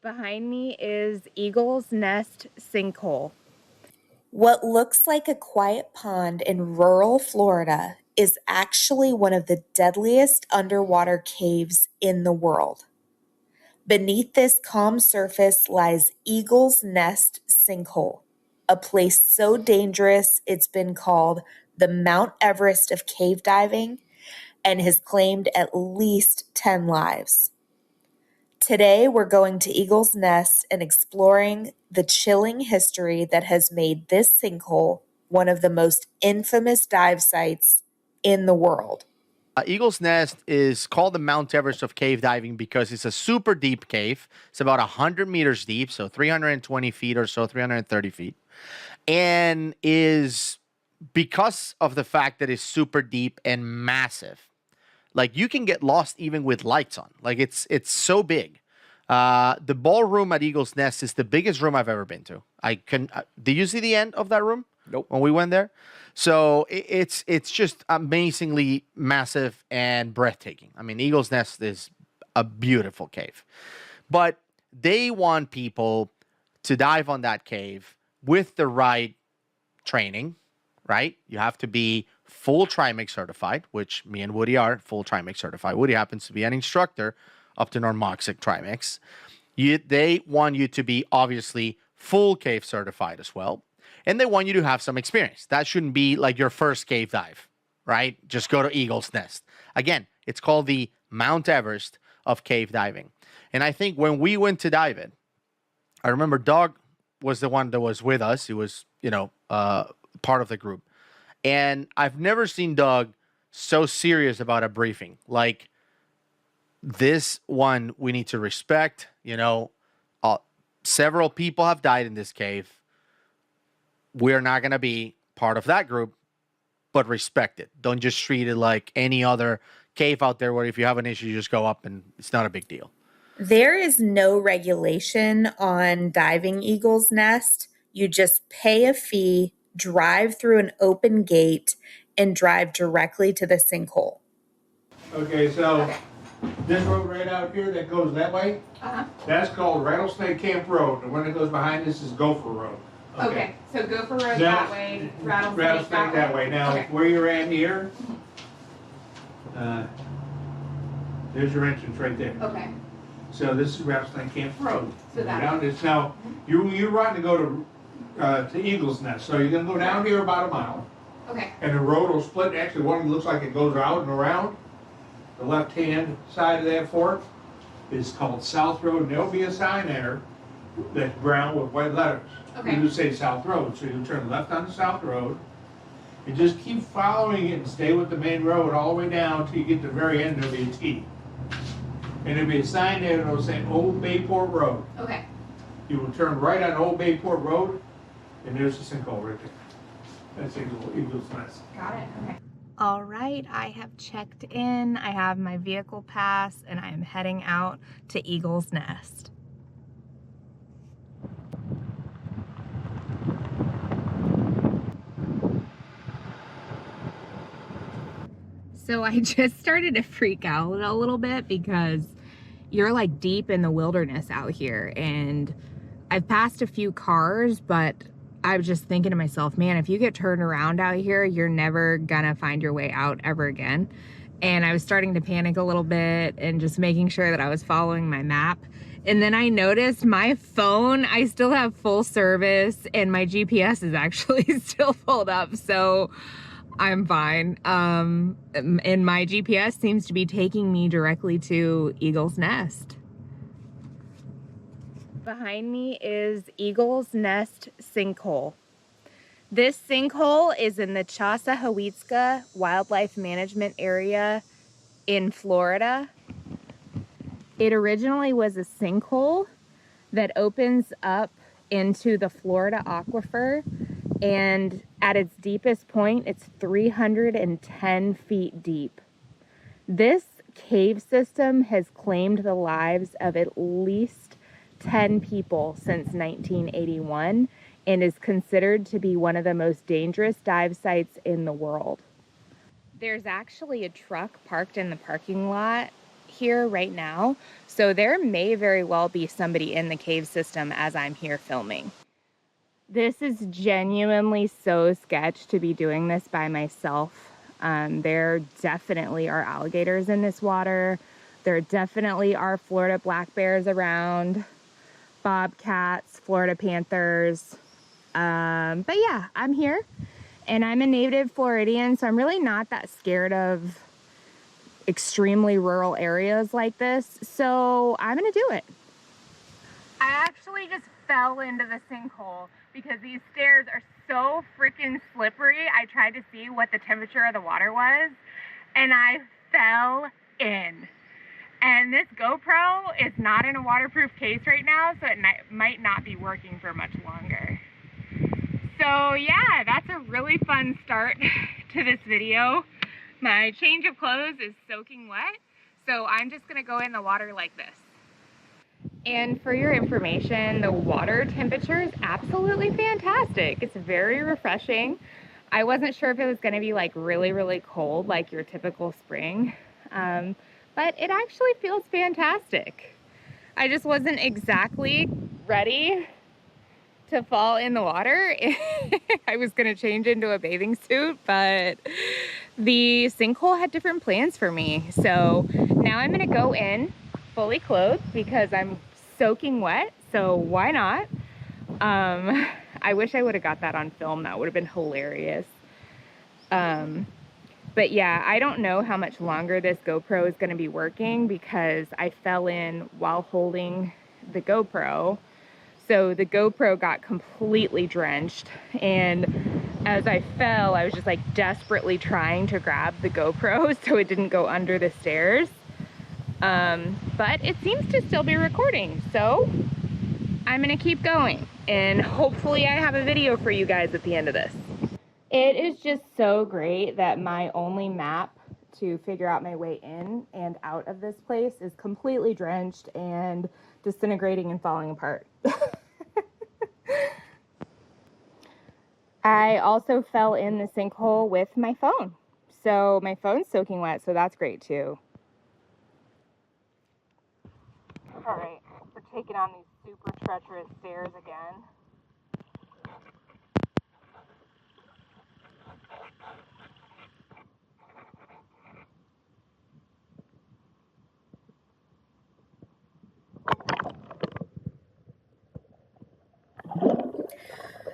Behind me is Eagle's Nest Sinkhole. What looks like a quiet pond in rural Florida is actually one of the deadliest underwater caves in the world. Beneath this calm surface lies Eagle's Nest Sinkhole, a place so dangerous it's been called the Mount Everest of cave diving and has claimed at least 10 lives. Today, we're going to Eagle's Nest and exploring the chilling history that has made this sinkhole one of the most infamous dive sites in the world. Eagle's Nest is called the Mount Everest of cave diving because it's a super deep cave. It's about 100 meters deep, so 320 feet or so, 330 feet. And is because of the fact that it's super deep and massive. Like, you can get lost even with lights on. Like, it's so big. The ballroom at Eagle's Nest is the biggest room I've ever been to. Did you see the end of that room? Nope. When we went there? So it's just amazingly massive and breathtaking. I mean, Eagle's Nest is a beautiful cave. But they want people to dive on that cave with the right training, right? You have to be full Trimix certified, which me and Woody are full Trimix certified. Woody happens to be an instructor up to Normoxic Trimix. They want you to be obviously full cave certified as well. And they want you to have some experience. That shouldn't be like your first cave dive, right? Just go to Eagle's Nest. Again, it's called the Mount Everest of cave diving. And I think when we went to dive it, I remember Doug was the one that was with us. He was, part of the group. And I've never seen Doug so serious about a briefing. Like, this one we need to respect. Several people have died in this cave. We're not going to be part of that group, but respect it. Don't just treat it like any other cave out there where if you have an issue, you just go up and it's not a big deal. There is no regulation on diving Eagle's Nest. You just pay a fee, drive through an open gate, and drive directly to the sinkhole. Okay, so this road right out here that goes that way, that's called Rattlesnake Camp Road. The one that goes behind this is Gopher Road. Okay, so Gopher Road that way, Rattlesnake that way. Now, where you're at here, there's your entrance right there. Okay. So this is Rattlesnake Camp Road. So that down this now, you're wanting to go to Eagle's Nest. So you're gonna go down here about a mile. Okay. And the road will split. Actually, one looks like it goes out and around. The left-hand side of that fork is called South Road, and there'll be a sign there that's brown with white letters. Okay. You just say South Road, so you turn left on the South Road, and just keep following it and stay with the main road all the way down till you get to the very end of the T. And there'll be a sign there that'll say Old Bayport Road. Okay. You will turn right on Old Bayport Road, and there's the sinkhole right there. That's Eagle's Nest. Got it. Okay. All right, I have checked in. I have my vehicle pass, and I am heading out to Eagle's Nest. So I just started to freak out a little bit because you're like deep in the wilderness out here, and I've passed a few cars, but I was just thinking to myself, man, if you get turned around out here, you're never gonna find your way out ever again. And I was starting to panic a little bit and just making sure that I was following my map. And then I noticed my phone, I still have full service, and my GPS is actually still pulled up, so I'm fine. And my GPS seems to be taking me directly to Eagle's Nest. Behind me is Eagle's Nest Sinkhole. This sinkhole is in the Chassahowitzka Wildlife Management Area in Florida. It originally was a sinkhole that opens up into the Florida aquifer, and at its deepest point, it's 310 feet deep. This cave system has claimed the lives of at least 10 people since 1981 and is considered to be one of the most dangerous dive sites in the world. There's actually a truck parked in the parking lot here right now, so there may very well be somebody in the cave system as I'm here filming. This is genuinely so sketch to be doing this by myself. There definitely are alligators in this water. There definitely are Florida black bears around, bobcats, Florida panthers. But yeah, I'm here and I'm a native Floridian, so I'm really not that scared of extremely rural areas like this. So I'm gonna do it. I actually just fell into the sinkhole because these stairs are so freaking slippery. I tried to see what the temperature of the water was and I fell in. And this GoPro is not in a waterproof case right now, so it might not be working for much longer. So yeah, that's a really fun start to this video. My change of clothes is soaking wet, so I'm just gonna go in the water like this. And for your information, the water temperature is absolutely fantastic. It's very refreshing. I wasn't sure if it was gonna be like really, really cold like your typical spring, but it actually feels fantastic. I just wasn't exactly ready to fall in the water. I was gonna change into a bathing suit, but the sinkhole had different plans for me. So now I'm gonna go in fully clothed because I'm soaking wet, so why not? I wish I would have got that on film. That would have been hilarious. But yeah, I don't know how much longer this GoPro is gonna be working because I fell in while holding the GoPro. So the GoPro got completely drenched, and as I fell, I was just like desperately trying to grab the GoPro so it didn't go under the stairs. But it seems to still be recording, so I'm gonna keep going and hopefully I have a video for you guys at the end of this. It is just so great that my only map to figure out my way in and out of this place is completely drenched and disintegrating and falling apart. I also fell in the sinkhole with my phone. So my phone's soaking wet, so that's great too. All right, we're taking on these super treacherous stairs again.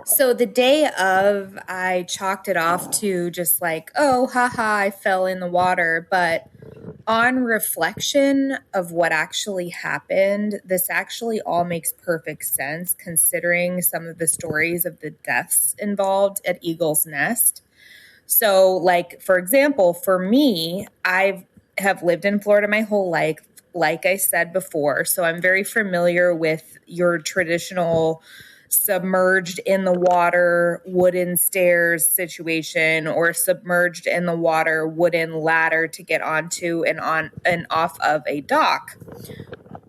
So the day of, I chalked it off to just like, oh, haha, I fell in the water. But on reflection of what actually happened, this actually all makes perfect sense considering some of the stories of the deaths involved at Eagle's Nest. So, like, for example, for me, I have lived in Florida my whole life, like I said before. So I'm very familiar with your traditional submerged in the water wooden stairs situation or submerged in the water wooden ladder to get onto and on and off of a dock.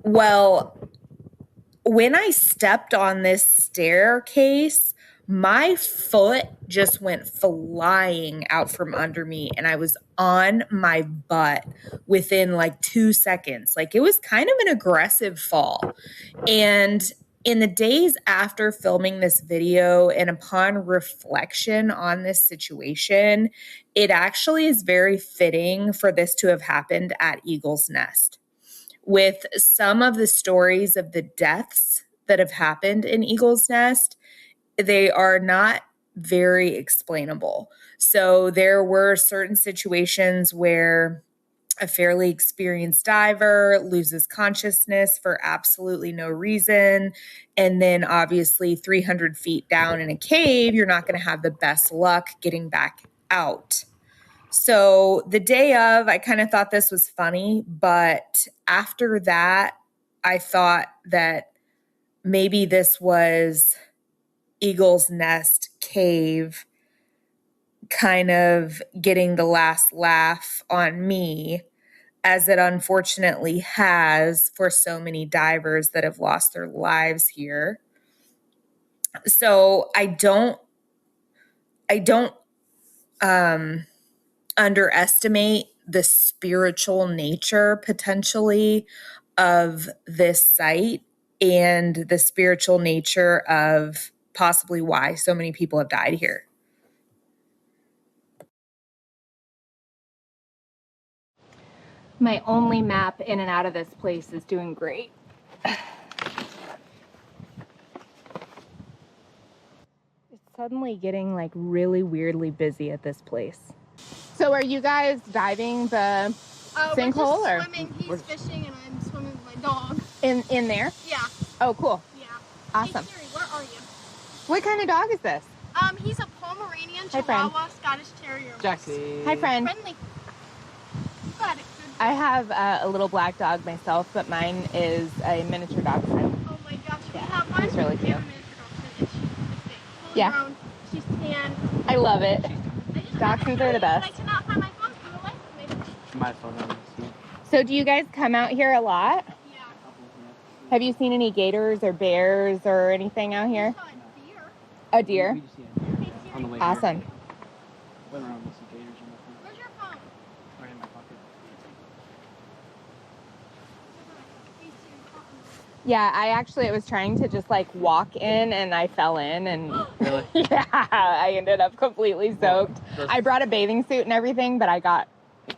Well, when I stepped on this staircase, my foot just went flying out from under me and I was on my butt within like 2 seconds. Like it was kind of an aggressive fall. And in the days after filming this video and upon reflection on this situation, it actually is very fitting for this to have happened at Eagle's Nest. With some of the stories of the deaths that have happened in Eagle's Nest, they are not very explainable. So there were certain situations where a fairly experienced diver loses consciousness for absolutely no reason. And then obviously 300 feet down in a cave, you're not going to have the best luck getting back out. So the day of, I kind of thought this was funny, but after that, I thought that maybe this was Eagle's Nest Cave kind of getting the last laugh on me, as it unfortunately has for so many divers that have lost their lives here. So I don't underestimate the spiritual nature potentially of this site and the spiritual nature of possibly why so many people have died here. My only map in and out of this place is doing great. It's suddenly getting like really weirdly busy at this place. So are you guys diving the sinkhole we're or just swimming? He's fishing and I'm swimming with my dog. in there? Yeah. Oh, cool. Yeah. Awesome. Hey Siri, where are you? What kind of dog is this? He's a Pomeranian Hi, friend. Chihuahua Scottish Terrier. Jaxie. Hi, friend. Friendly. Got it. I have a little black dog myself, but mine is a miniature dachshund. Oh my gosh, we Yeah, have one. it's really We have cute. a miniature dachshund. It's fully Yeah. grown. She's tan. I love it. I just Dachshunds are the but I best. cannot find my phone. Can you like me? My phone on this. So do you guys come out here a lot? Yeah. Have you seen any gators or bears or anything out here? We saw a deer. A deer? We just see a deer, Hey, yeah, Siri. on the way Awesome. here. Went around with some gators in the front. Where's your phone? Right in my pocket. Hey, Siri, call me. Yeah, I was trying to just like walk in and I fell in and Really? yeah, I ended up completely soaked. Those- I brought a bathing suit and everything, but I got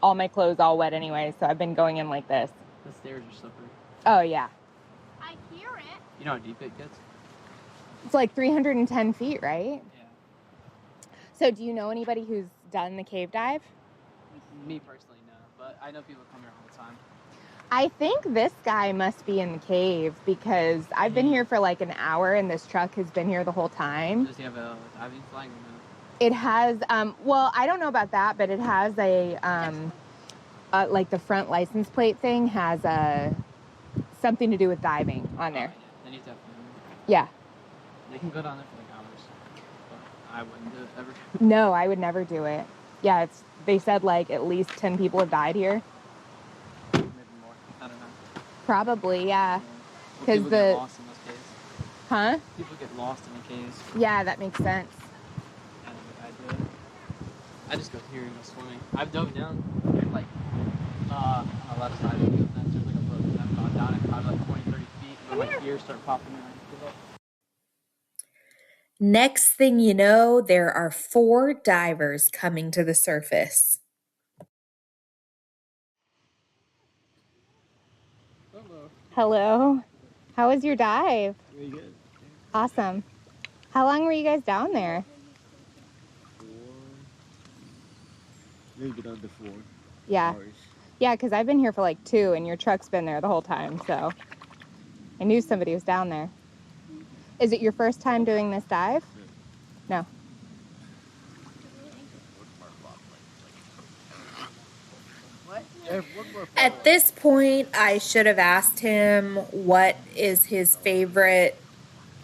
all my clothes all wet anyway, so I've been going in like this. The stairs are slippery. Oh yeah. I hear it. You know how deep it gets? It's like 310 feet, right? Yeah. So do you know anybody who's done the cave dive? Me personally, no. But I know people come here all the time. I think this guy must be in the cave because I've been here for like an hour and this truck has been here the whole time. Does he have a diving flag or no? It has, well, I don't know about that, but it has like the front license plate thing has something to do with diving on there. Yeah. Then he's definitely. Yeah. They can go down there for like hours. But I wouldn't do it ever. No, I would never do it. Yeah, they said like at least 10 people have died here. Maybe more. I don't know. Probably, yeah. Well, 'Cause people get lost in those caves. Huh? People get lost in the caves. Yeah, that makes sense. I don't think I'd do it. I just go here and go swimming. I've dove down like on the left side of the fence. There's like a brook, and I've gone down it probably like 20, 30 feet, and my ears start popping and I give up. Next thing you know, there are 4 divers coming to the surface. Hello. Hello. How was your dive? Very good. Awesome. How long were you guys down there? 4, a little bit under 4 Yeah. hours. Yeah, because I've been here for like 2 and your truck's been there the whole time, so I knew somebody was down there. Is it your first time doing this dive? No. At this point, I should have asked him what is his favorite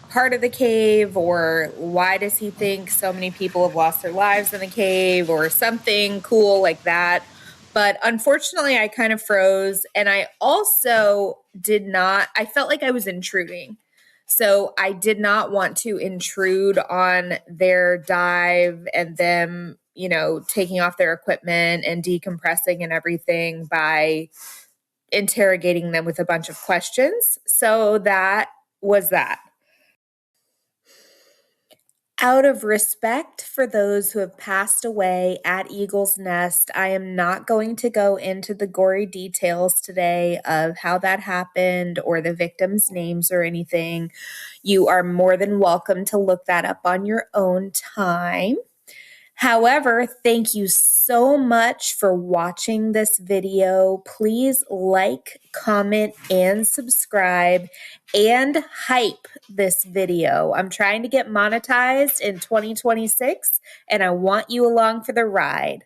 part of the cave, or why does he think so many people have lost their lives in the cave, or something cool like that. But unfortunately, I kind of froze, and I also I felt like I was intruding. So I did not want to intrude on their dive and them, taking off their equipment and decompressing and everything by interrogating them with a bunch of questions. So that was that. Out of respect for those who have passed away at Eagle's Nest, I am not going to go into the gory details today of how that happened or the victims' names or anything. You are more than welcome to look that up on your own time. However, thank you so much for watching this video. Please like, comment, and subscribe, and hype this video. I'm trying to get monetized in 2026, and I want you along for the ride.